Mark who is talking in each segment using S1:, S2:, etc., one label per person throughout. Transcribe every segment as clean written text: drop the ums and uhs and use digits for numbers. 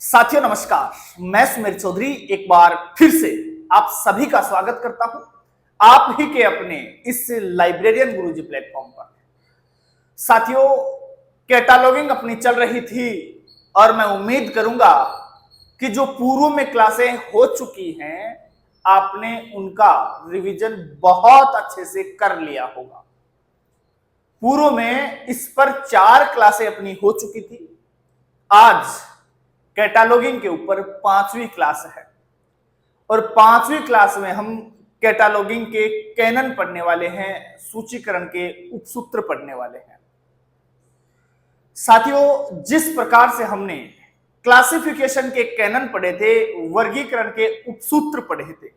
S1: साथियों नमस्कार, मैं सुमेर चौधरी एक बार फिर से आप सभी का स्वागत करता हूं आप ही के अपने इस लाइब्रेरियन गुरुजी प्लेटफॉर्म पर। साथियों, कैटालॉगिंग अपनी चल रही थी और मैं उम्मीद करूंगा कि जो पूर्व में क्लासें हो चुकी हैं आपने उनका रिवीजन बहुत अच्छे से कर लिया होगा। पूर्व में इस पर 4 क्लासें अपनी हो चुकी थी। आज कैटालॉगिंग के ऊपर 5वीं क्लास है और 5वीं क्लास में हम कैटालॉगिंग के कैनन पढ़ने वाले हैं, सूचीकरण के उपसूत्र पढ़ने वाले हैं। साथियों, जिस प्रकार से हमने क्लासिफिकेशन के कैनन पढ़े थे, वर्गीकरण के उपसूत्र पढ़े थे,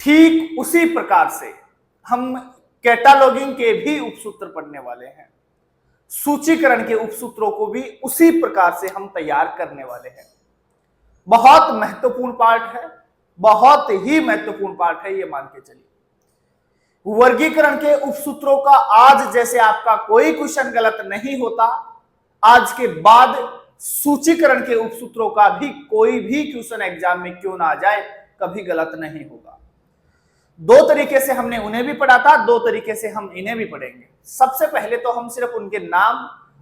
S1: ठीक उसी प्रकार से हम कैटालॉगिंग के भी उपसूत्र पढ़ने वाले हैं। सूचीकरण के उपसूत्रों को भी उसी प्रकार से हम तैयार करने वाले हैं। बहुत महत्वपूर्ण पार्ट है, बहुत ही महत्वपूर्ण पार्ट है, ये मान के चलिए। वर्गीकरण के उपसूत्रों का आज जैसे आपका कोई क्वेश्चन गलत नहीं होता, आज के बाद सूचीकरण के उपसूत्रों का भी कोई भी क्वेश्चन एग्जाम में क्यों ना आ जाए, कभी गलत नहीं होगा। 2 तरीके से हमने उन्हें भी पढ़ा था, 2 तरीके से हम इन्हें भी पढ़ेंगे। सबसे पहले तो हम सिर्फ उनके नाम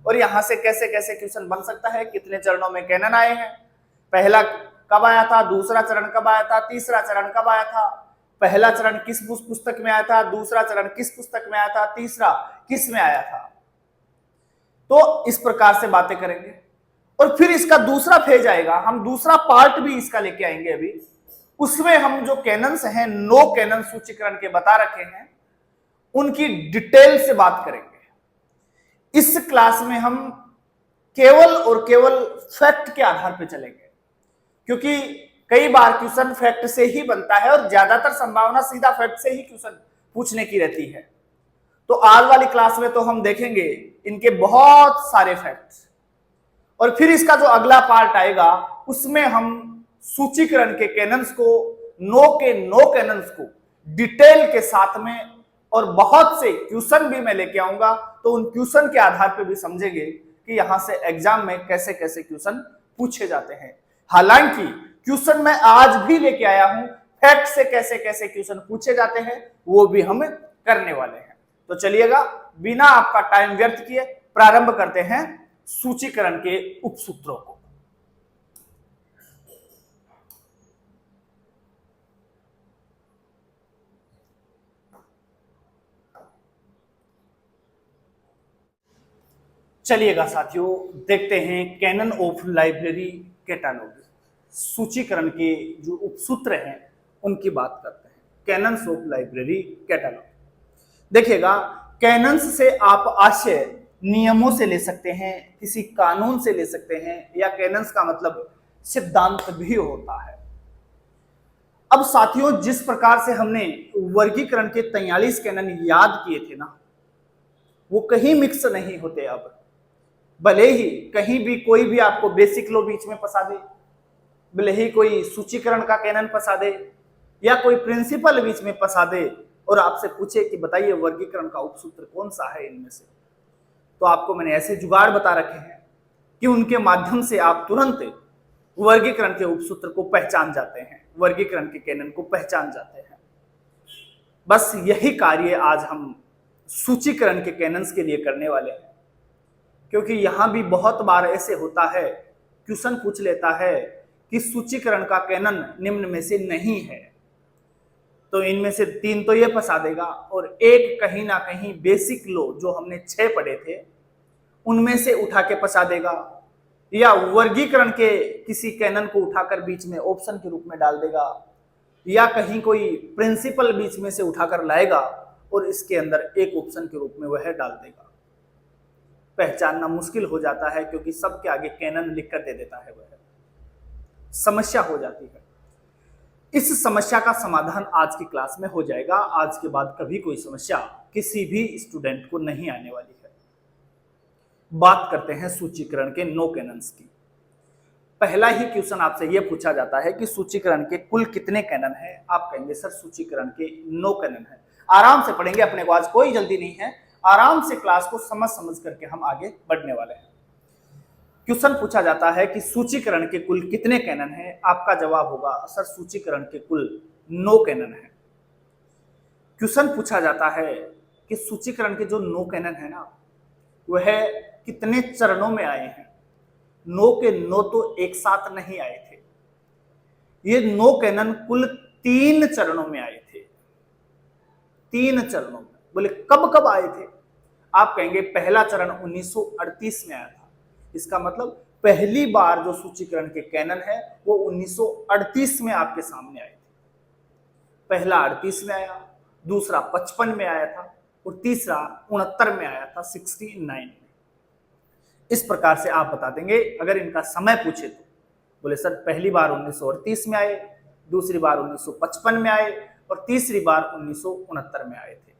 S1: और यहां से कैसे कैसे क्वेश्चन बन सकता है, कितने चरणों में कैनन आए हैं, पहला कब आया था, दूसरा चरण कब आया था, तीसरा चरण कब आया था, पहला चरण किस पुस्तक में आया था, दूसरा चरण किस पुस्तक में आया था, तीसरा किस में आया था। तो इस प्रकार से बातें करेंगे और फिर इसका दूसरा फेज आएगा, हम दूसरा पार्ट भी इसका लेके आएंगे। अभी उसमें हम जो कैनन्स हैं, 9 कैनन सूचीकरण के बता रखे हैं, उनकी डिटेल से बात करेंगे। इस क्लास में हम केवल और केवल फैक्ट के आधार पर चलेंगे, क्योंकि कई बार क्वेश्चन फैक्ट से ही बनता है और ज्यादातर संभावना सीधा फैक्ट से ही क्वेश्चन पूछने की रहती है। तो आज वाली क्लास में तो हम देखेंगे इनके बहुत सारे फैक्ट्स, और फिर इसका जो अगला पार्ट आएगा उसमें हम सूचीकरण के कैनन्स को, 9 के 9 कैनन्स को डिटेल के साथ में और बहुत से क्वेश्चन भी मैं लेके आऊंगा, तो उन क्वेश्चन के आधार पर भी समझेंगे कि यहां से एग्जाम में कैसे कैसे क्वेश्चन पूछे जाते हैं। हालांकि क्वेश्चन मैं आज भी लेके आया हूं, फैक्ट से कैसे कैसे क्वेश्चन पूछे जाते हैं वो भी हम करने वाले हैं। तो चलिएगा, बिना आपका टाइम व्यर्थ किए प्रारंभ करते हैं सूचीकरण के उपसूत्रों को। चलिएगा साथियों, देखते हैं कैनन ऑफ लाइब्रेरी कैटालॉग, सूचीकरण के जो उपसूत्र हैं उनकी बात करते हैं। कैनन्स ऑफ लाइब्रेरी कैटालॉग, देखिएगा, कैनन्स से आप आशय नियमों से ले सकते हैं, किसी कानून से ले सकते हैं, या कैनन्स का मतलब सिद्धांत भी होता है। अब साथियों, जिस प्रकार से हमने वर्गीकरण के 43 कैनन याद किए थे ना, वो कहीं मिक्स नहीं होते। अब भले ही कहीं भी कोई भी आपको बेसिक लो बीच में फंसा दे, भले ही कोई सूचीकरण का कैनन फंसा दे, या कोई प्रिंसिपल बीच में फंसा दे और आपसे पूछे कि बताइए वर्गीकरण का उपसूत्र कौन सा है इनमें से, तो आपको मैंने ऐसे जुगाड़ बता रखे हैं कि उनके माध्यम से आप तुरंत वर्गीकरण के उपसूत्र को पहचान जाते हैं, वर्गीकरण के कैनन को पहचान जाते हैं। बस यही कार्य आज हम सूचीकरण के कैनन्स के लिए करने वाले हैं, क्योंकि यहां भी बहुत बार ऐसे होता है, क्वेश्चन पूछ लेता है कि सूचीकरण का कैनन निम्न में से नहीं है, तो इनमें से 3 तो ये फंसा देगा और एक कहीं ना कहीं बेसिक लो जो हमने 6 पढ़े थे उनमें से उठा के फंसा देगा, या वर्गीकरण के किसी कैनन को उठाकर बीच में ऑप्शन के रूप में डाल देगा, या कहीं कोई प्रिंसिपल बीच में से उठाकर लाएगा और इसके अंदर एक ऑप्शन के रूप में वह डाल देगा। पहचानना मुश्किल हो जाता है, क्योंकि सबके आगे कैनन लिख कर दे देता है, वह समस्या हो जाती है। इस समस्या का समाधान आज की क्लास में हो जाएगा। आज के बाद कभी कोई समस्या किसी भी स्टूडेंट को नहीं आने वाली है। बात करते हैं सूचीकरण के 9 कैनन्स की। पहला ही क्वेश्चन आपसे यह पूछा जाता है कि सूचीकरण के कुल कितने कैनन हैं। आप कहेंगे सर सूचीकरण के 9 कैनन हैं। आराम से पढ़ेंगे, अपने को आज कोई जल्दी नहीं है, आराम से क्लास को समझ समझ करके हम आगे बढ़ने वाले हैं। क्वेश्चन पूछा जाता है कि सूचीकरण के कुल कितने कैनन हैं। आपका जवाब होगा सर सूचीकरण के कुल 9 कैनन हैं। क्वेश्चन पूछा जाता है कि सूचीकरण के जो 9 कैनन है ना वह कितने चरणों में आए हैं। 9 के 9 तो एक साथ नहीं आए थे, ये 9 कैनन कुल 3 चरणों में आए थे। 3 चरणों में। बोले कब कब आए थे? आप कहेंगे पहला चरण 1938 में आया था। इसका मतलब पहली बार जो सूचीकरण के कैनन है वो 1938 में आपके सामने आए थे। पहला 38 में आया, दूसरा 55 में आया था और तीसरा 69 में आया था, 69 में। इस प्रकार से आप बता देंगे। अगर इनका समय पूछे तो बोले सर पहली बार 1938 में आए, दूसरी बार 1955 में आए और तीसरी बार 1969 में आए थे।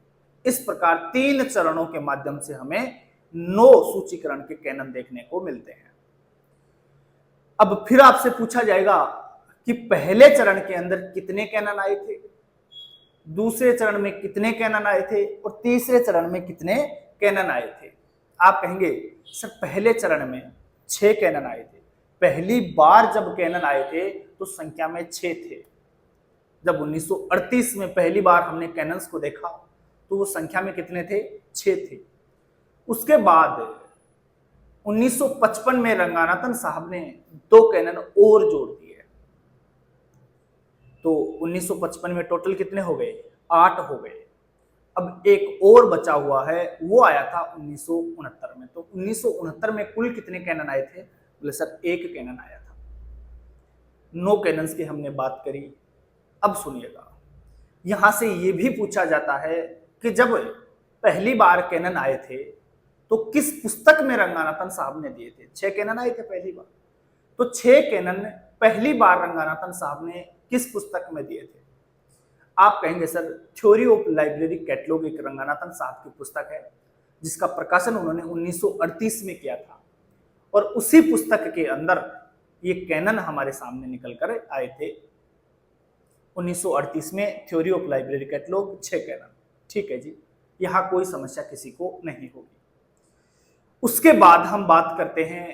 S1: इस प्रकार 3 चरणों के माध्यम से हमें 9 सूचीकरण के कैनन देखने को मिलते हैं। अब फिर आपसे पूछा जाएगा कि पहले चरण के अंदर कितने कैनन आए थे, दूसरे चरण में कितने कैनन आए थे और तीसरे चरण में कितने कैनन आए थे। आप कहेंगे सर पहले चरण में 6 कैनन आए थे। पहली बार जब कैनन आए थे तो संख्या में 6 थे। जब 1938 में पहली बार हमने कैनन्स को देखा तो वो संख्या में कितने थे? 6 थे। उसके बाद 1955 में रंगानाथन साहब ने 2 कैनन और जोड़ दिए, तो 1955 में टोटल कितने हो गए? 8 हो गए। अब एक और बचा हुआ है, वो आया था 1969 में। तो 1969 में कुल कितने कैनन आए थे? बोले सर 1 कैनन आया था। 9 कैनन्स की हमने बात करी। अब सुनिएगा, यहां से ये भी पूछा जाता है कि जब पहली बार कैनन आए थे तो किस पुस्तक में रंगानाथन साहब ने दिए थे? 6 कैनन आए थे पहली बार, तो 6 कैनन पहली बार रंगानाथन साहब ने किस पुस्तक में दिए थे? आप कहेंगे sir theory of library catalogue एक रंगानाथन साहब की पुस्तक है जिसका प्रकाशन उन्होंने 1938 में किया था और उसी पुस्तक के अंदर ये कैनन हमारे सामने निकल कर आए थे। 1938 में theory of library catalogue 6 canon. ठीक है जी, यहां कोई समस्या किसी को नहीं होगी। उसके बाद हम बात करते हैं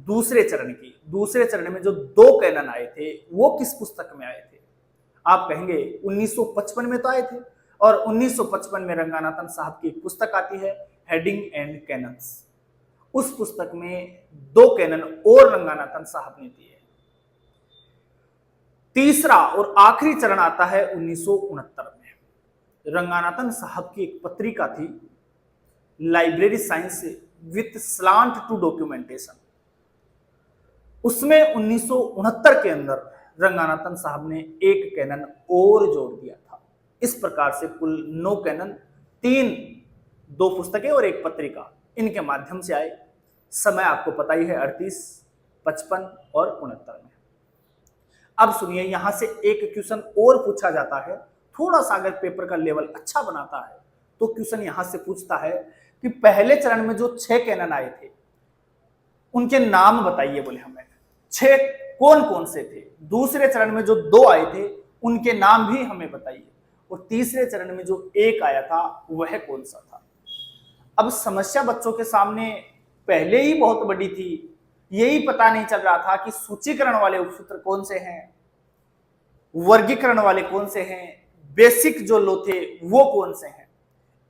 S1: दूसरे चरण की। दूसरे चरण में जो 2 कैनन आए थे वो किस पुस्तक में आए थे? आप कहेंगे 1955 में तो आए थे और 1955 में रंगानाथन साहब की एक पुस्तक आती है हेडिंग एंड कैनन्स। उस पुस्तक में 2 कैनन और रंगानाथन साहब ने दिए। तीसरा और आखिरी चरण आता है 1969 में। रंगानाथन साहब की एक पत्रिका थी library science with slant to documentation. उसमें 1969 के अंदर रंगानाथन साहब ने 1 कैनन और जोड़ दिया था। इस प्रकार से कुल 9 कैनन, 2 पुस्तकें और 1 पत्रिका, इनके माध्यम से आए। समय आपको पता ही है 38, 55 और 69 में। अब सुनिए, यहां से एक क्वेश्चन और पूछा जाता है। थोड़ा सा अगर पेपर का लेवल अच्छा बनाता है तो क्वेश्चन यहां से पूछता है कि पहले चरण में जो 6 कैनन आए थे उनके नाम बताइए। बोले हमें 6 कौन कौन से थे। दूसरे चरण में जो 2 आए थे उनके नाम भी हमें बताइए और तीसरे चरण में जो 1 आया था वह कौन सा था। अब समस्या बच्चों के सामने पहले ही बहुत बड़ी थी। यही पता नहीं चल रहा था कि सूचीकरण वाले उपसूत्र कौन से हैं, वर्गीकरण वाले कौन से हैं, बेसिक जो लो थे वो कौन से हैं।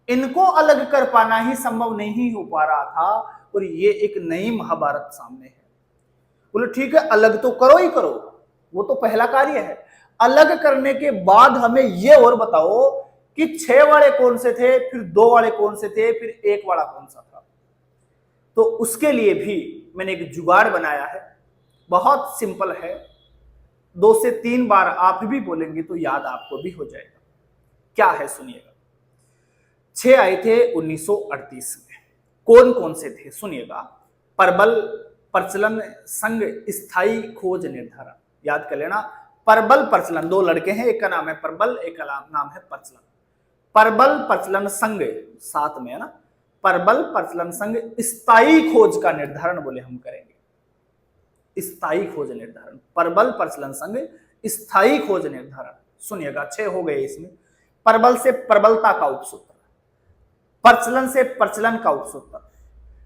S1: इनको अलग कर पाना ही संभव नहीं हो पा रहा था और ये एक नई महाभारत सामने है। बोले ठीक है, अलग तो करो ही करो, वो तो पहला कार्य है। अलग करने के बाद हमें ये और बताओ कि 6 वाले कौन से थे, फिर 2 वाले कौन से थे, फिर 1 वाला कौन सा था। तो उसके लिए भी मैंने एक जुगाड़ बनाया है, बहुत सिंपल है। 2 से 3 बार आप भी बोलेंगे तो याद आपको भी हो जाएगा। क्या है सुनिएगा। 6 आए थे 1938 में। कौन कौन से थे सुनिएगा। परबल, प्रचलन, संघ, स्थायी, खोज, निर्धारण। याद कर लेना। परबल, प्रचलन, 2 लड़के हैं, एक का नाम है परबल, एक का नाम है प्रचलन। परबल, प्रचलन, संघ साथ में है ना। परबल, प्रचलन, संघ, स्थायी खोज का निर्धारण बोले हम करेंगे। स्थायी खोज निर्धारण, परबल, प्रचलन, संघ, स्थायी खोज निर्धारण। सुनिएगा 6 हो गए इसमें। परबल से प्रबलता का उपसूत्र, प्रचलन से प्रचलन का उपसूत्र,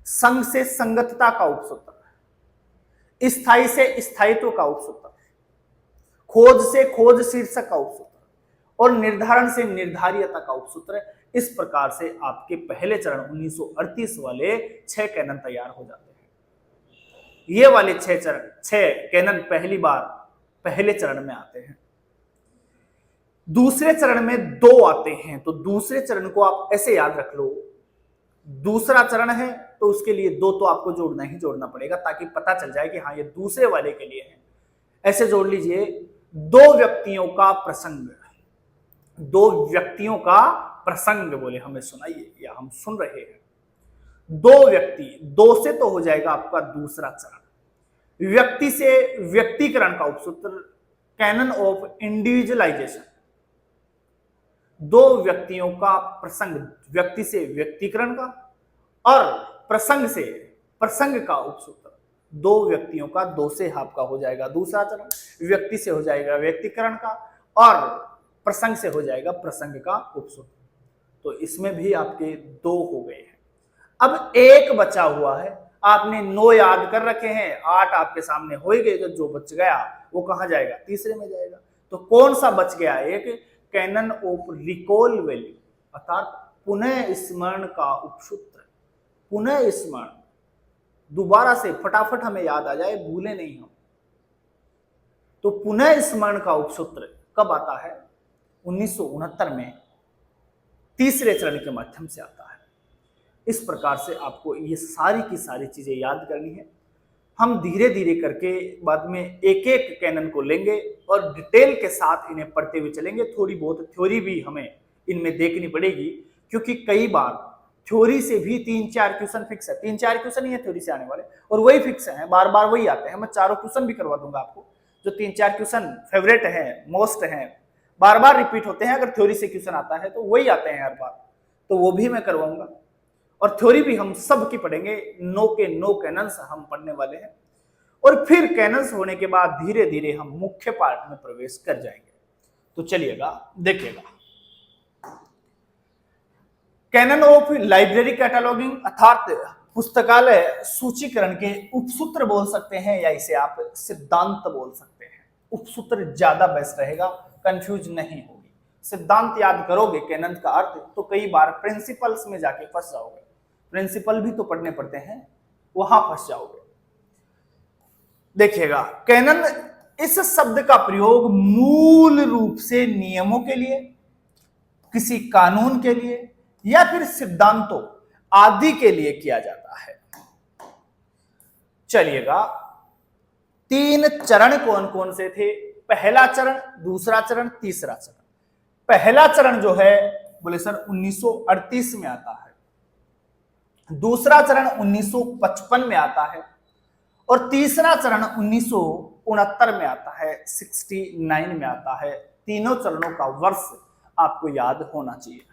S1: संघ से संगतता का उपसूत्र, स्थायी से स्थायित्व का उपसूत्र, खोज से खोज शीर्षक का उपसूत्र और निर्धारण से निर्धारियता का उपसूत्र। इस प्रकार से आपके पहले चरण 1938 वाले 6 कैनन तैयार हो जाते हैं। ये वाले 6 कैनन पहली बार पहले चरण में आते हैं। दूसरे चरण में 2 आते हैं, तो दूसरे चरण को आप ऐसे याद रख लो, दूसरा चरण है तो उसके लिए 2 तो आपको जोड़ना ही जोड़ना पड़ेगा, ताकि पता चल जाए कि हाँ ये दूसरे वाले के लिए है। ऐसे जोड़ लीजिए, 2 व्यक्तियों का प्रसंग, 2 व्यक्तियों का प्रसंग बोले, हमें सुनाइए या हम सुन रहे हैं। 2 व्यक्ति, 2 से तो हो जाएगा आपका दूसरा चरण। व्यक्ति से व्यक्तिकरण का उपसूत्र, कैनन ऑफ इंडिविजुअलाइजेशन। 2 व्यक्तियों का प्रसंग, व्यक्ति से व्यक्तिकरण का और प्रसंग से प्रसंग का उपसूत्र। 2 व्यक्तियों का, 2 से आपका हो जाएगा दूसरा चरण, व्यक्ति से हो जाएगा व्यक्तिकरण का और प्रसंग से हो जाएगा प्रसंग का उपसूत्र। तो इसमें भी आपके 2 हो गए हैं। अब 1 बचा हुआ है, आपने 9 याद कर रखे हैं, 8 आपके सामने हो ही गए, तो जो बच गया वो कहां जाएगा? तीसरे में जाएगा। तो कौन सा बच गया? एक कैनन ऑफ रिकॉल वैल्यू, अर्थात पुनः स्मरण का उपसूत्र। पुनः स्मरण, दोबारा से फटाफट हमें याद आ जाए, भूले नहीं हम। तो पुनः स्मरण का उपसूत्र कब आता है? 1969 में तीसरे चरण के माध्यम से आता है। इस प्रकार से आपको ये सारी की सारी चीजें याद करनी है। हम धीरे धीरे करके बाद में एक एक कैनन को लेंगे और डिटेल के साथ इन्हें पढ़ते हुए चलेंगे। थोड़ी बहुत थ्योरी भी हमें इनमें देखनी पड़ेगी, क्योंकि कई बार थ्योरी से भी 3-4 क्वेश्चन फिक्स है। 3-4 क्वेश्चन ही है थ्योरी से आने वाले, और वही फिक्स है, बार बार वही आते हैं। मैं 4 क्वेश्चन भी करवा दूंगा आपको, जो 3-4 क्वेश्चन फेवरेट हैं, मोस्ट हैं, बार बार रिपीट होते हैं। अगर थ्योरी से क्वेश्चन आता है तो वही आते हैं हर बार, तो वो भी मैं करवाऊंगा। और थ्योरी भी हम सब की पढ़ेंगे, 9 के 9 कैनन्स हम पढ़ने वाले हैं। और फिर कैनन्स होने के बाद धीरे धीरे हम मुख्य पार्ट में प्रवेश कर जाएंगे। तो चलिएगा, देखिएगा, कैनन ऑफ लाइब्रेरी कैटलॉगिंग, अर्थात पुस्तकालय सूचीकरण के उपसूत्र बोल सकते हैं, या इसे आप सिद्धांत बोल सकते हैं। उपसूत्र ज्यादा बेस्ट रहेगा, कंफ्यूज नहीं होगी। सिद्धांत याद करोगे कैनन का अर्थ, तो कई बार प्रिंसिपल्स में जाके फंस जाओगे। प्रिंसिपल भी तो पढ़ने पड़ते हैं, वहां फंस जाओगे। देखिएगा, कैनन इस शब्द का प्रयोग मूल रूप से नियमों के लिए, किसी कानून के लिए या फिर सिद्धांतों आदि के लिए किया जाता है। चलिएगा, 3 चरण कौन कौन से थे? पहला चरण, दूसरा चरण, तीसरा चरण। पहला चरण जो है बोले सर 1938 में आता है, दूसरा चरण 1955 में आता है और तीसरा चरण 1969 में आता है, 69 में आता है। तीनों चरणों का वर्ष आपको याद होना चाहिए।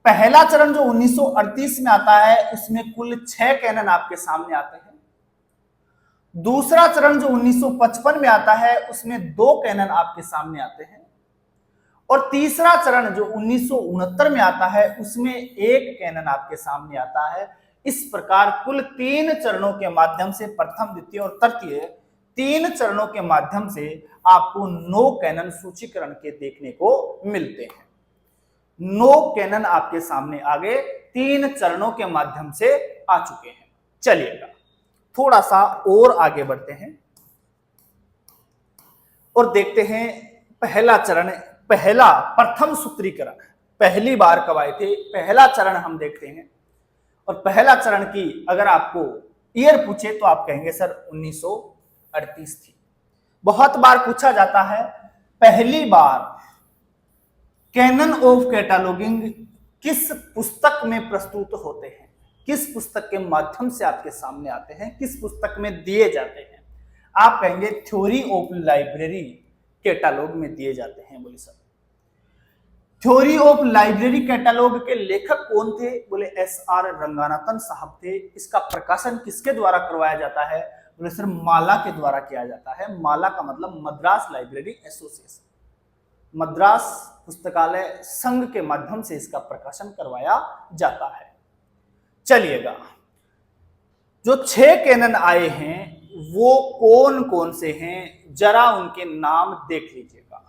S1: पहला चरण जो 1938 में आता है, उसमें कुल 6 कैनन आपके सामने आते हैं। दूसरा चरण जो 1955 में आता है, उसमें 2 कैनन आपके सामने आते हैं। और तीसरा चरण जो 1969 में आता है, उसमें 1 कैनन आपके सामने आता है। इस प्रकार कुल 3 चरणों के माध्यम से, प्रथम, द्वितीय और तृतीय 3 चरणों के माध्यम से आपको 9 कैनन सूचीकरण के देखने को मिलते हैं। 9 कैनन आपके सामने आगे 3 चरणों के माध्यम से आ चुके हैं। चलिएगा, थोड़ा सा और आगे बढ़ते हैं और देखते हैं पहला चरण, पहला प्रथम सूत्रीकरण पहली बार कब आए थे, पहला चरण हम देखते हैं। और पहला चरण की अगर आपको ईयर पूछे तो आप कहेंगे सर 1938 थी। बहुत बार पूछा जाता है पहली बार कैनन ऑफ कैटलॉगिंग किस पुस्तक में प्रस्तुत होते हैं, किस पुस्तक के माध्यम से आपके सामने आते हैं, किस पुस्तक में दिए जाते हैं। आप कहेंगे थ्योरी ऑफ लाइब्रेरी कैटलॉग में दिए जाते हैं। बोले sir theory of library catalogue के लेखक कौन थे? बोले SR रंगानाथन साहब थे। इसका प्रकाशन किसके द्वारा करवाया जाता है? बोले सर माला के द्वारा किया जाता है। माला का मतलब मद्रास लाइब्रेरी एसोसिएशन, मद्रास पुस्तकालय संघ के माध्यम से इसका प्रकाशन करवाया जाता है। चलिएगा, जो 6 कैनन आए हैं वो कौन कौन से हैं, जरा उनके नाम देख लीजिएगा।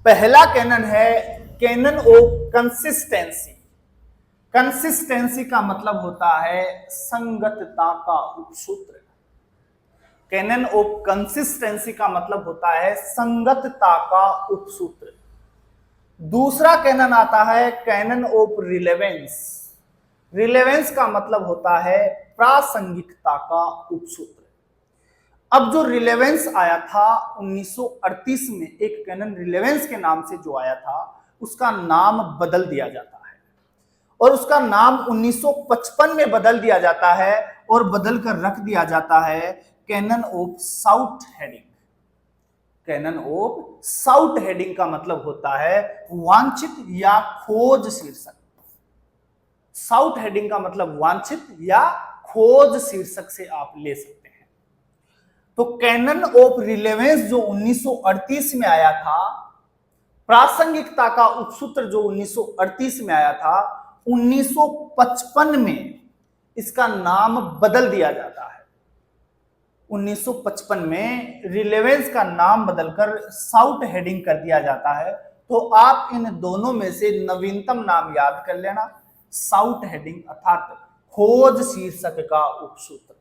S1: पहला कैनन है कैनन ऑफ कंसिस्टेंसी। कंसिस्टेंसी का मतलब होता है संगतता का उपसूत्र। कैनन ऑफ कंसिस्टेंसी का मतलब होता है संगतता का उपसूत्र। दूसरा कैनन आता है कैनन ऑफ रिलेवेंस। रिलेवेंस का मतलब होता है प्रासंगिकता का उपसूत्र। अब जो रिलेवेंस आया था 1938 में, एक कैनन रिलेवेंस के नाम से जो आया था, उसका नाम बदल दिया जाता है और उसका नाम 1955 में बदल दिया जाता है और बदल कर रख दिया जाता है canon of south heading. Canon of south heading का मतलब होता है वांछित या खोज शीर्षक। साउथ हेडिंग का मतलब वांछित या खोज शीर्षक से आप ले सकते हैं। तो कैनन ऑफ रिलेवेंस जो 1938 में आया था, प्रासंगिकता का उपसूत्र जो 1938 में आया था, 1955 में इसका नाम बदल दिया जाता है। 1955 में रिलेवेंस का नाम बदलकर साउथ हेडिंग कर दिया जाता है। तो आप इन दोनों में से नवीनतम नाम याद कर लेना, साउथ हेडिंग अर्थात खोज शीर्षक का उपसूत्र।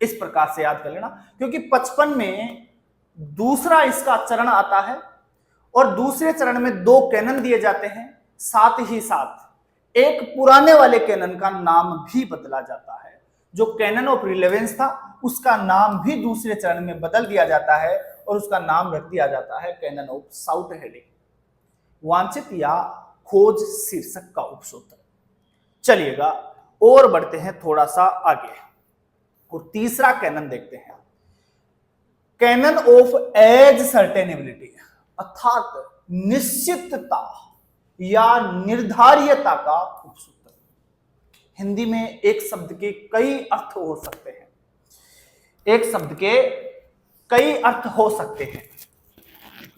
S1: इस प्रकार से याद कर लेना, क्योंकि 55 में दूसरा इसका चरण आता है और दूसरे चरण में 2 कैनन दिए जाते हैं। साथ ही साथ एक पुराने वाले कैनन का नाम भी बदला जाता है। जो कैनन ऑफ रिलेवेंस था उसका नाम भी दूसरे चरण में बदल दिया जाता है और उसका नाम रख दिया जाता है कैनन ऑफ साउथ हेडिंग, वांछित या खोज शीर्षक का उपसूत्र। चलिएगा और बढ़ते हैं थोड़ा सा आगे और तीसरा कैनन देखते हैं, कैनन ऑफ एज सर्टेनेबिलिटी अर्थात निश्चितता या निर्धारियता का उपसूत्र। हिंदी में एक शब्द के कई अर्थ हो सकते हैं, एक शब्द के कई अर्थ हो सकते हैं।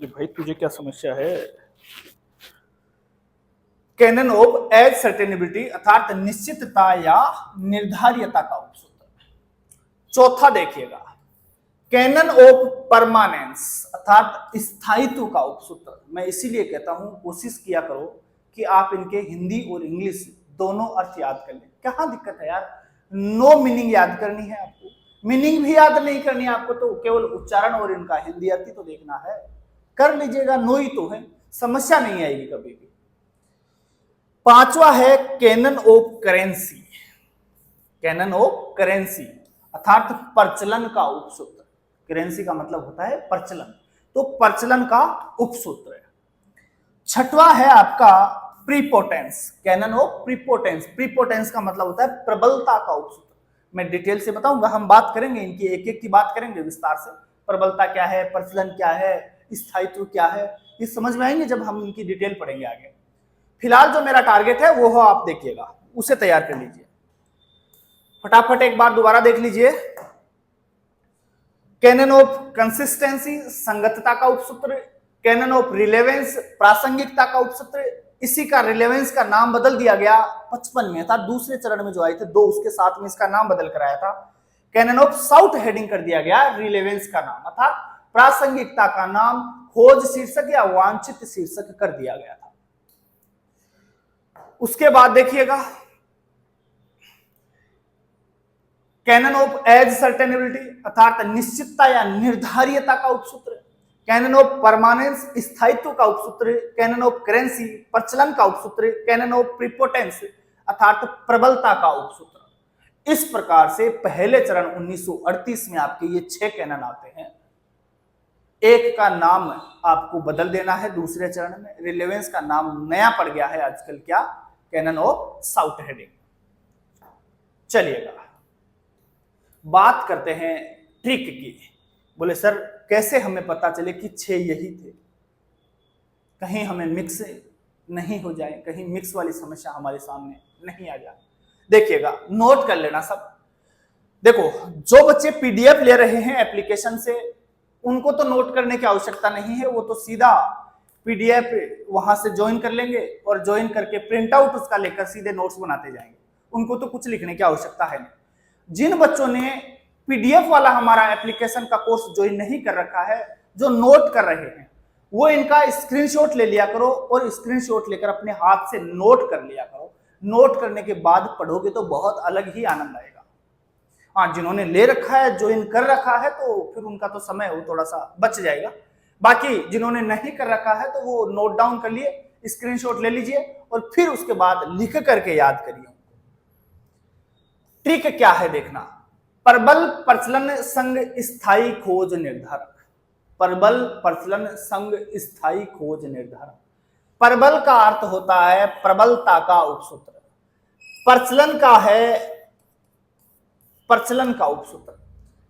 S1: भाई तुझे क्या समस्या है? कैनन ऑफ एज सर्टेनेबिलिटी अर्थात निश्चितता या निर्धारियता का उपसूत्र। चौथा देखिएगा, कैनन ऑफ परमानेंस अर्थात स्थायित्व का उपसूत्र। मैं इसीलिए कहता हूं कोशिश किया करो कि आप इनके हिंदी और इंग्लिश दोनों अर्थ याद कर लें। कहां दिक्कत है यार, नो मीनिंग याद करनी है आपको, मीनिंग भी याद नहीं करनी है आपको, तो केवल उच्चारण और इनका हिंदी अर्थ ही तो देखना है। कर लीजिएगा, नो ही तो है, समस्या नहीं आएगी कभी भी। पांचवा है canon of currency. Canon of currency अर्थात प्रचलन का उपसूत्र। करेंसी का मतलब होता है प्रचलन, तो प्रचलन का उपसूत्र है। छठवां है आपका प्रीपोटेंस, कैनन ऑफ प्रीपोटेंस। प्रीपोटेंस का मतलब होता है प्रबलता का उपसूत्र। मैं डिटेल से बताऊंगा, हम बात करेंगे इनकी एक एक की बात करेंगे विस्तार से। प्रबलता क्या है, प्रचलन क्या है, स्थायित्व क्या है, ये समझ में आएंगे जब हम इनकी डिटेल पढ़ेंगे आगे। फिलहाल जो मेरा टारगेट है वो हो, आप देखिएगा, उसे तैयार कर लीजिए। फटाफट एक बार दोबारा देख लीजिए। कैनन ऑफ कंसिस्टेंसी संगतता का उपसूत्र, कैनन ऑफ रिलेवेंस प्रासंगिकता का उपसूत्र। इसी का रिलेवेंस का नाम बदल दिया गया 55 में था, दूसरे चरण में जो आए थे 2, उसके साथ में इसका नाम बदल कर आया था। कैनन ऑफ साउथ हेडिंग कर दिया गया रिलेवेंस का नाम अर्थात प्रासंगिकता का नाम खोज शीर्षक या वांछित शीर्षक कर दिया गया था। उसके बाद देखिएगा कैनन ऑफ एज सर्टेनेबिलिटी अर्थात निश्चितता या निर्धारियता का उपसूत्र, कैनन ऑफ परमानेंस स्थायित्व का उपसूत्र, कैनन ऑफ करेंसी प्रचलन का उपसूत्र, कैनन ऑफ प्रीपोटेंस अर्थात प्रबलता का उपसूत्र। इस प्रकार से पहले चरण 1938 में आपके ये 6 कैनन आते हैं। एक का नाम आपको बदल देना है दूसरे चरण में, रिलेवेंस का नाम नया पड़ गया है आजकल, क्या, कैनन ऑफ साउथ हेडिंग। चलिएगा बात करते हैं ट्रिक की। बोले सर कैसे हमें पता चले कि 6 यही थे, कहीं हमें मिक्स नहीं हो जाए, कहीं मिक्स वाली समस्या हमारे सामने नहीं आ जाए। देखिएगा, नोट कर लेना सब। देखो, जो बच्चे पीडीएफ ले रहे हैं एप्लीकेशन से, उनको तो नोट करने की आवश्यकता नहीं है, वो तो सीधा पीडीएफ वहां से ज्वाइन कर लेंगे और ज्वाइन करके प्रिंट आउट उसका लेकर सीधे नोट्स बनाते जाएंगे। उनको तो कुछ लिखने की आवश्यकता है नहीं। जिन बच्चों ने पीडीएफ वाला हमारा एप्लीकेशन का कोर्स ज्वाइन नहीं कर रखा है, जो नोट कर रहे हैं, वो इनका स्क्रीनशॉट ले लिया करो और स्क्रीनशॉट लेकर अपने हाथ से नोट कर लिया करो। नोट करने के बाद पढ़ोगे तो बहुत अलग ही आनंद आएगा। हाँ, जिन्होंने ले रखा है, ज्वाइन कर रखा है, तो फिर उनका तो समय वो थोड़ा सा बच जाएगा। बाकी जिन्होंने नहीं कर रखा है तो वो नोट डाउन कर लिए, स्क्रीनशॉट ले लीजिए और फिर उसके बाद लिख करके याद करिए। ट्रिक क्या है देखना, प्रबल प्रचलन संग स्थायी खोज निर्धारण। प्रबल प्रचलन संग स्थायी खोज निर्धारण। प्रबल का अर्थ होता है प्रबलता का उपसूत्र, प्रचलन का है प्रचलन का उपसूत्र,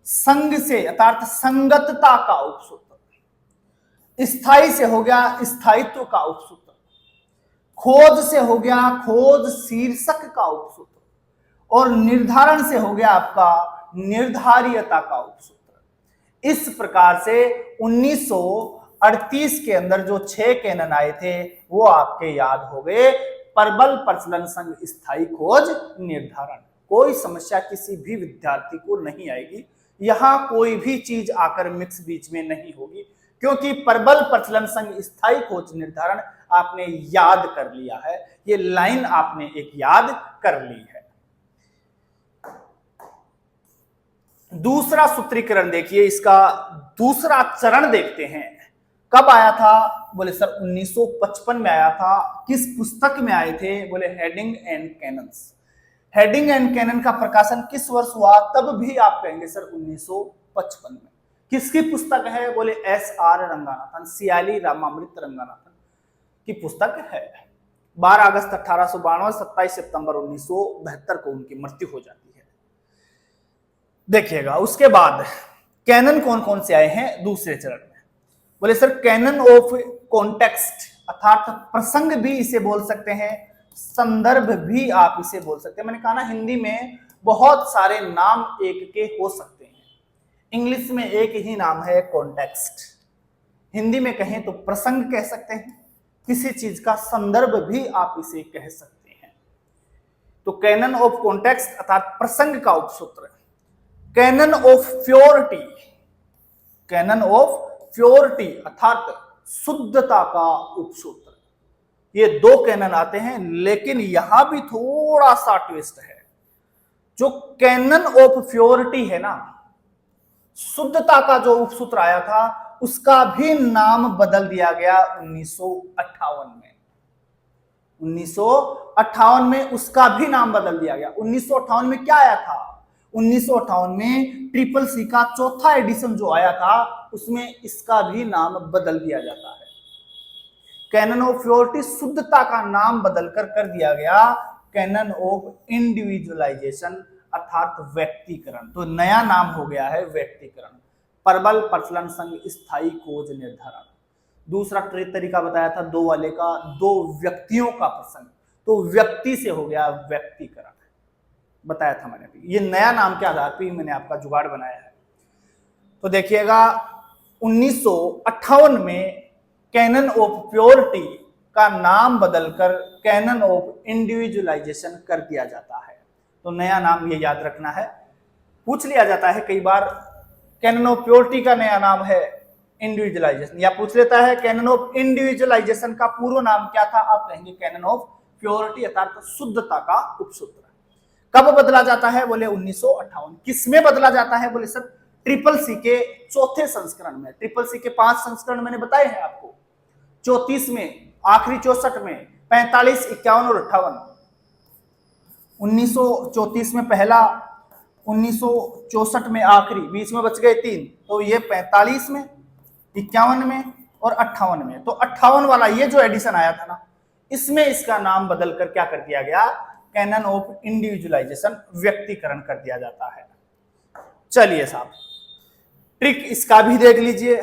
S1: संग से अर्थात संगतता का उपसूत्र, स्थायी से हो गया स्थायित्व का उपसूत्र, खोज से हो गया खोज शीर्षक का उपसूत्र, और निर्धारण से हो गया आपका निर्धारियता का उपसूत्र। इस प्रकार से 1938 के अंदर जो 6 कैनन आए थे वो आपके याद हो गए। प्रबल प्रचलन संग स्थायी खोज निर्धारण। कोई समस्या किसी भी विद्यार्थी को नहीं आएगी, यहां कोई भी चीज आकर मिक्स बीच में नहीं होगी, क्योंकि प्रबल प्रचलन संग स्थायी खोज निर्धारण आपने याद कर लिया है। ये लाइन आपने एक याद कर ली है। दूसरा सूत्रीकरण देखिए, इसका दूसरा चरण देखते हैं। कब आया था? बोले सर 1955 में आया था। किस पुस्तक में आए थे? बोले heading and canons. Heading and canon का प्रकाशन किस वर्ष हुआ? तब भी आप कहेंगे सर 1955 में। किसकी पुस्तक है? बोले SR रंगानाथन, सियाली रामामृत रंगानाथन की पुस्तक है। 12 अगस्त 1892, 27 सितंबर 1972 को उनकी मृत्यु हो जाती है। देखिएगा उसके बाद कैनन कौन कौन से आए हैं दूसरे चरण में। बोले सर कैनन ऑफ कॉन्टेक्स्ट अर्थात प्रसंग भी इसे बोल सकते हैं, संदर्भ भी आप इसे बोल सकते हैं। मैंने कहा ना हिंदी में बहुत सारे नाम एक के हो सकते हैं, इंग्लिश में एक ही नाम है कॉन्टेक्स्ट। हिंदी में कहें तो प्रसंग कह सकते हैं, किसी चीज का संदर्भ भी आप इसे कह सकते हैं। तो कैनन ऑफ कॉन्टेक्स्ट अर्थात प्रसंग का उपसूत्र। Canon of purity, canon of purity अर्थात शुद्धता का उपसूत्र। ये 2 कैनन आते हैं, लेकिन यहां भी थोड़ा सा ट्विस्ट है। जो कैनन ऑफ प्योरिटी है ना, शुद्धता का जो उपसूत्र आया था उसका भी नाम बदल दिया गया 1958 में। 1958 में उसका भी नाम बदल दिया गया। 1958 में क्या आया था? 1958 में ट्रिपल सी का चौथा एडिशन जो आया था उसमें इसका भी नाम बदल दिया जाता है। कैनन ऑफ प्योरिटी शुद्धता का नाम बदलकर कर दिया गया कैनन ऑफ इंडिविजुअलाइजेशन अर्थात व्यक्तिकरण। तो नया नाम हो गया है व्यक्तिकरण। प्रबल प्रचलन संग स्थायी खोज निर्धारण। दूसरा तरीका बताया था 2 वाले का, 2 व्यक्तियों का प्रसंग, तो व्यक्ति से हो गया व्यक्तिकरण, बताया था मैंने भी। ये नया नाम के आधार पर मैंने आपका जुगाड़ बनाया है। तो देखिएगा 1958 में कैनन ऑफ प्योरिटी का नाम बदलकर कैनन ऑफ इंडिविजुअलाइजेशन कर दिया जाता है। तो नया नाम ये याद रखना है, पूछ लिया जाता है कई बार कैनन ऑफ प्योरिटी का नया नाम है इंडिविजुअलाइजेशन, या पूछ लेता है कैनन ऑफ इंडिविजुअलाइजेशन का पूर्व नाम क्या था, आप कहेंगे कैनन ऑफ प्योरिटी अर्थात शुद्धता का उपसूत्र। कब बदला जाता है? बोले 1958। किसमें बदला जाता है? बोले सर ट्रिपल सी के चौथे संस्करण में। ट्रिपल सी के 5 संस्करण मैंने बताए हैं आपको, 34 में, आखिरी 64 में, 45, 51 और 58। 1934 में पहला, 1964 में आखिरी, बीच में बच गए 3, तो ये 45 में, 51 में और 58 में। तो 58 वाला ये जो एडिशन आया था ना, इसमें इसका नाम बदलकर क्या कर दिया गया? कैनन ऑफ इंडिविजुअलाइजेशन व्यक्तिकरण कर दिया जाता है। चलिए साहब ट्रिक इसका भी देख लीजिए।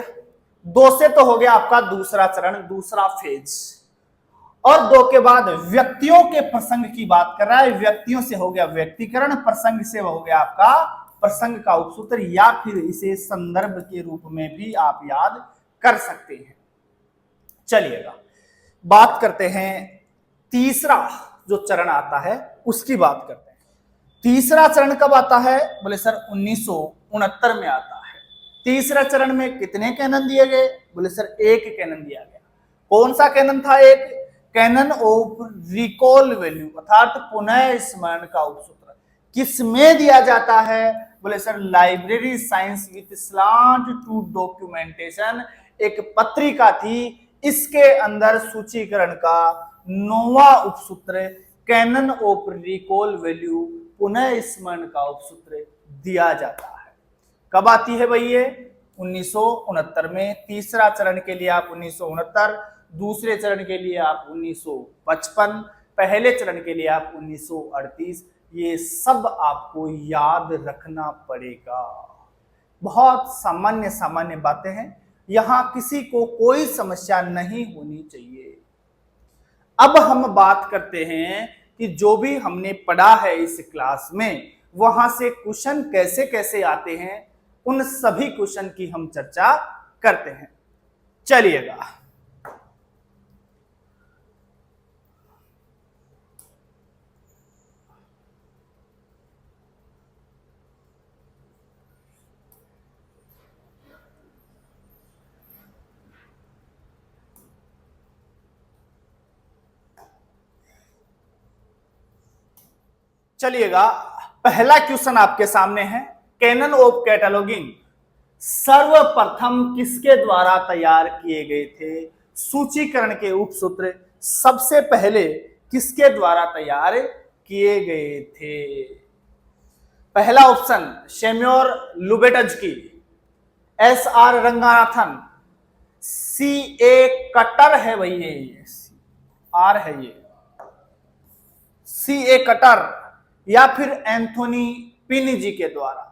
S1: 2 से तो हो गया आपका दूसरा चरण, दूसरा फेज, और 2 के बाद व्यक्तियों के प्रसंग की बात कर रहा है। व्यक्तियों से हो गया व्यक्तिकरण, प्रसंग से हो गया आपका प्रसंग का उपसूत्र, या फिर इसे संदर्भ के रूप में भी आप याद कर सकते हैं। चलिएगा बात करते हैं तीसरा जो चरण आता है उसकी बात करते हैं। तीसरा चरण कब आता है? बोले सर 1969 में आता है। तीसरा चरण में कितने कैनन दिए गए? बोले सर एक कैनन दिया गया। कौन सा कैनन था? एक कैनन ऑफ रिकॉल वैल्यू अर्थात पुनः स्मरण का उपसूत्र किसमें दिया जाता है? बोले sir library science with slant to documentation एक पत्रिका थी, इसके अंदर सूचीकरण का 9वां उपसूत्र कैनन ऑफ रिकॉल वैल्यू पुनः स्मरण का उपसूत्र दिया जाता है। कब आती है भाई ये? 1969 में। तीसरा चरण के लिए आप 1969, दूसरे चरण के लिए आप 1955, पहले चरण के लिए आप 1938। ये सब आपको याद रखना पड़ेगा। बहुत सामान्य सामान्य बातें हैं, यहां किसी को कोई समस्या नहीं होनी चाहिए। अब हम बात करते हैं कि जो भी हमने पढ़ा है इस क्लास में वहां से क्वेश्चन कैसे कैसे आते हैं, उन सभी क्वेश्चन की हम चर्चा करते हैं। चलिएगा, चलिएगा पहला क्वेश्चन आपके सामने है। कैनन ऑफ कैटलॉगिंग सर्वप्रथम किसके द्वारा तैयार किए गए थे? सूचीकरण के उपसूत्र सबसे पहले किसके द्वारा तैयार किए गए थे? पहला option Seymour Lubetzky, S R. Ranganathan, C A. Cutter है भाई, ये आर है, ये सी.ए. कटर या फिर एंथोनी पिनी जी के द्वारा।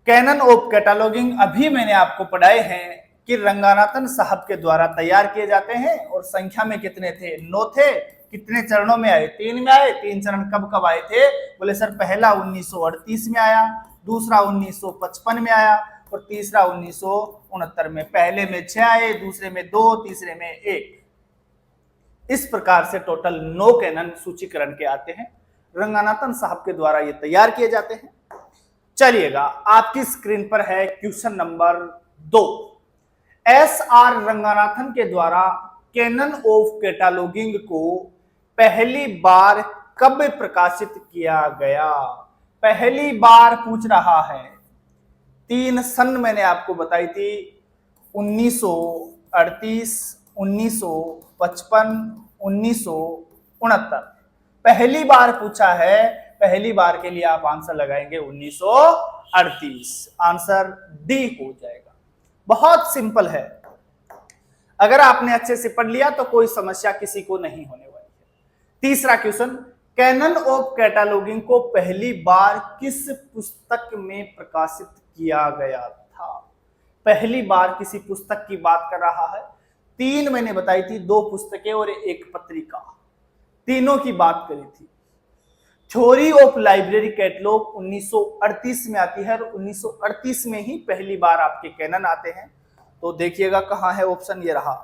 S1: कैनन ऑफ कैटलॉगिंग अभी मैंने आपको पढ़ाए हैं कि रंगानाथन साहब के द्वारा तैयार किए जाते हैं और संख्या में कितने थे? 9 थे। कितने चरणों में आए? 3 में आए। 3 चरण कब कब आए थे? बोले सर पहला 1938 में आया, दूसरा 1955 में आया और तीसरा 1969 में। पहले में 6 आए, दूसरे में 2, तीसरे में 1। इस प्रकार से टोटल 9 कैनन सूचीकरण के आते हैं, रंगानाथन साहब के द्वारा ये तैयार किए जाते हैं। चलिएगा, आपकी स्क्रीन पर है क्वेश्चन नंबर 2। एस.आर. रंगानाथन के द्वारा कैनन ऑफ कैटलॉगिंग को पहली बार कब प्रकाशित किया गया? पहली बार पूछ रहा है। 3 सन मैंने आपको बताई थी, 1938, 1955, 1969। पहली बार पूछा है, पहली बार के लिए आप आंसर लगाएंगे 1938। आंसर डी हो जाएगा। बहुत सिंपल है, अगर आपने अच्छे से पढ़ लिया तो कोई समस्या किसी को नहीं होने वाली है। तीसरा क्वेश्चन, कैनन ऑफ कैटलॉगिंग को पहली बार किस पुस्तक में प्रकाशित किया गया था? पहली बार किसी पुस्तक की बात कर रहा है। 3 मैंने बताई थी, 2 पुस्तकें और 1 पत्रिका, तीनों की बात करी थी। थ्योरी ऑफ लाइब्रेरी कैटलॉग 1938 में आती है और 1938 में ही पहली बार आपके कैनन आते हैं। तो देखिएगा कहाँ है ऑप्शन, ये रहा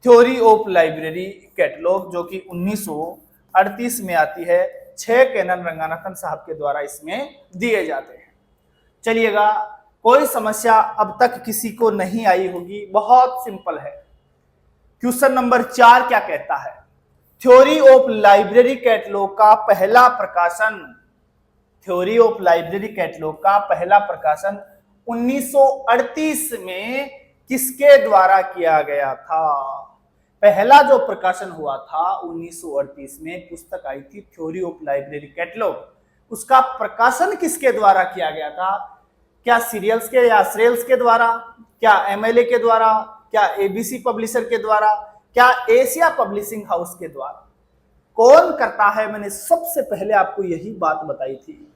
S1: थ्योरी ऑफ लाइब्रेरी कैटलॉग, जो कि 1938 में आती है। 6 कैनन रंगानाथन साहब के द्वारा इसमें दिए जाते हैं। चलिएगा, कोई समस्या अब तक किसी को नहीं आई होगी, बहुत सिंपल है। क्वेश्चन नंबर 4 क्या कहता है? थ्योरी ऑफ लाइब्रेरी कैटलॉग का पहला प्रकाशन, थ्योरी ऑफ लाइब्रेरी कैटलॉग का पहला प्रकाशन 1938 में किसके द्वारा किया गया था? पहला जो प्रकाशन हुआ था 1938 में, पुस्तक आई थी थ्योरी ऑफ लाइब्रेरी कैटलॉग। उसका प्रकाशन किसके द्वारा किया गया था? क्या सीरियल्स के या श्रेल्स के द्वारा, क्या एमएलए के द्वारा, क्या एबीसी पब्लिशर के द्वारा, क्या एशिया पब्लिशिंग हाउस के द्वारा? कौन करता है? मैंने सबसे पहले आपको यही बात बताई थी।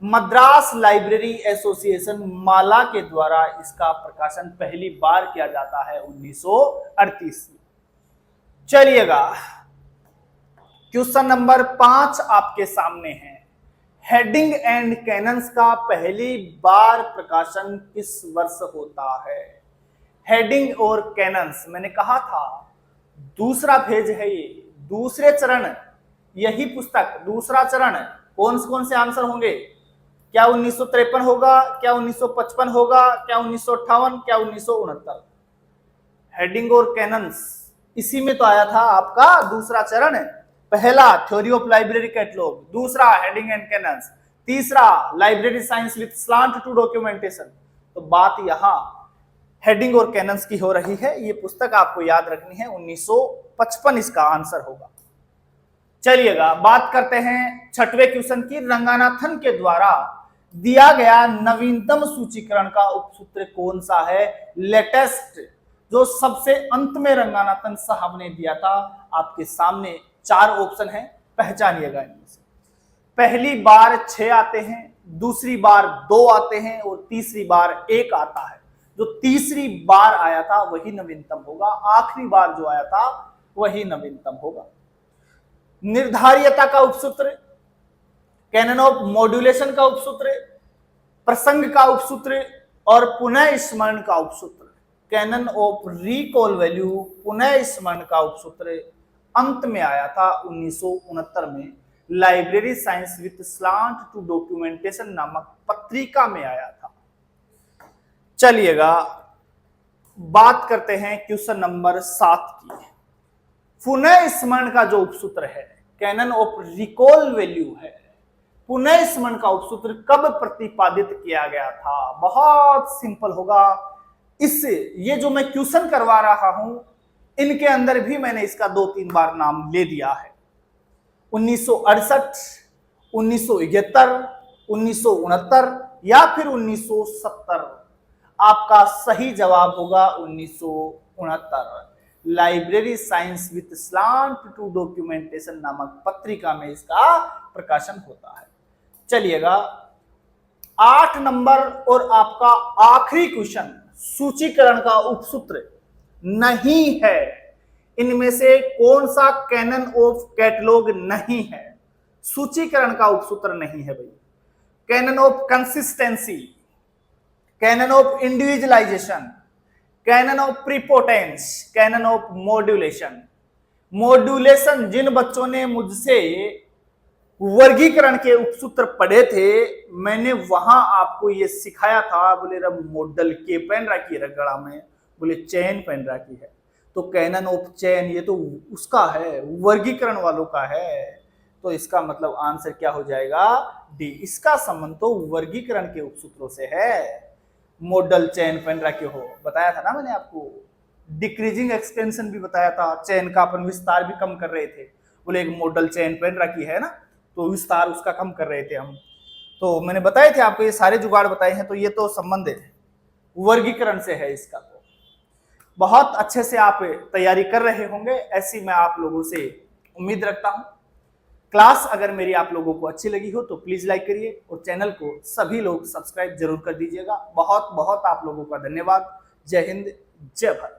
S1: मद्रास लाइब्रेरी एसोसिएशन माला के द्वारा इसका प्रकाशन पहली बार किया जाता है 1938 में। चलिएगा, क्वेश्चन नंबर 5 आपके सामने है। हेडिंग एंड कैनन्स का पहली बार प्रकाशन किस वर्ष होता है? हेडिंग और कैनन्स, मैंने कहा था दूसरा फेज है ये, दूसरे चरण, यही पुस्तक दूसरा चरण कौन से आंसर होंगे? क्या 1953 होगा, क्या 1955 होगा, क्या 1958, क्या 1969? हेडिंग और कैनन्स, इसी में तो आया था आपका दूसरा चरण है। पहला थ्योरी ऑफ लाइब्रेरी कैटलॉग, दूसरा हेडिंग एंड कैनन्स, तीसरा library science with slant to documentation. तो बात यहां हेडिंग और कैनन्स की हो रही है। ये पुस्तक आपको याद रखनी है, 1955 इसका आंसर होगा। चलिएगा बात करते हैं छठवें क्वेश्चन की। रंगानाथन के द्वारा दिया गया नवीनतम सूचीकरण का उपसूत्र कौन सा है? लेटेस्ट, जो सबसे अंत में रंगानाथन साहब ने दिया था। आपके सामने 4 ऑप्शन है, पहचानिएगा इनमें से। पहली बार 6 आते हैं, दूसरी बार 2 आते हैं और तीसरी बार 1 आता है। जो तीसरी बार आया था वही नवीनतम होगा, आखिरी बार जो आया था वही नवीनतम होगा। निर्धारियता का उपसूत्र, कैनन ऑफ मॉड्यूलेशन का उपसूत्र, प्रसंग का उपसूत्र और पुनः स्मरण का उपसूत्र। कैनन ऑफ रिकॉल वैल्यू, पुनः स्मरण का उपसूत्र अंत में आया था 1969 में, library science with slant to documentation नामक पत्रिका में आया था। चलिएगा बात करते हैं क्वेश्चन नंबर 7 की। पुनः स्मरण का जो उपसूत्र है, कैनन ऑफ रिकॉल वैल्यू है, पुनः स्मरण का उपसूत्र कब प्रतिपादित किया गया था? बहुत सिंपल होगा। इससे ये जो मैं क्वेश्चन करवा रहा हूं, इनके अंदर भी मैंने इसका 2-3 बार नाम ले दिया है। 1968, 1971, 1969 या फिर 1970। आपका सही जवाब होगा 1969। Library science with slant to documentation नामक पत्रिका में इसका प्रकाशन होता है। चलिएगा 8 नंबर और आपका आखिरी क्वेश्चन, सूचीकरण का उपसूत्र नहीं है। इनमें से कौन सा कैनन ऑफ कैटलॉग नहीं है? सूचीकरण का उपसूत्र नहीं है भाई। Canon of consistency, canon of individualisation, canon of prepotence, canon of modulation. Modulation जिन बच्चों ने मुझसे वर्गीकरण के उपसूत्र पढ़े थे, मैंने वहां आपको ये सिखाया था। बोले रब मॉडल के पहन रखी है गड़ा में, बोले चैन पहन रखी है, तो कैनन ऑफ चैन ये तो उसका है, वर्गीकरण वालों का है। तो इसका मतलब आंसर क्या हो जाएगा? डी। इसका संबंध तो वर्गीकरण के उपसूत्रों से है। मॉडल चैन पहन रखे हो, बताया था ना मैंने आपको। डिक्रीजिंग एक्सटेंशन भी बताया था, चैन का अपन विस्तार भी कम कर रहे थे। बोले एक मॉडल चैन पहन रखी है ना, तो विस्तार उसका कम कर रहे थे हम। तो मैंने बताए थे आपको, ये सारे जुगाड़ बताए हैं। तो ये तो संबंध वर्गीकरण से है इसका। तो बहुत अच्छे से आप तैयारी कर रहे होंगे, ऐसी मैं आप लोगों से उम्मीद रखता हूं। क्लास अगर मेरी आप लोगों को अच्छी लगी हो तो प्लीज लाइक करिए और चैनल को सभी लोग सब्सक्राइब जरूर कर दीजिएगा। बहुत बहुत आप लोगों का धन्यवाद। जय हिंद, जय भारत।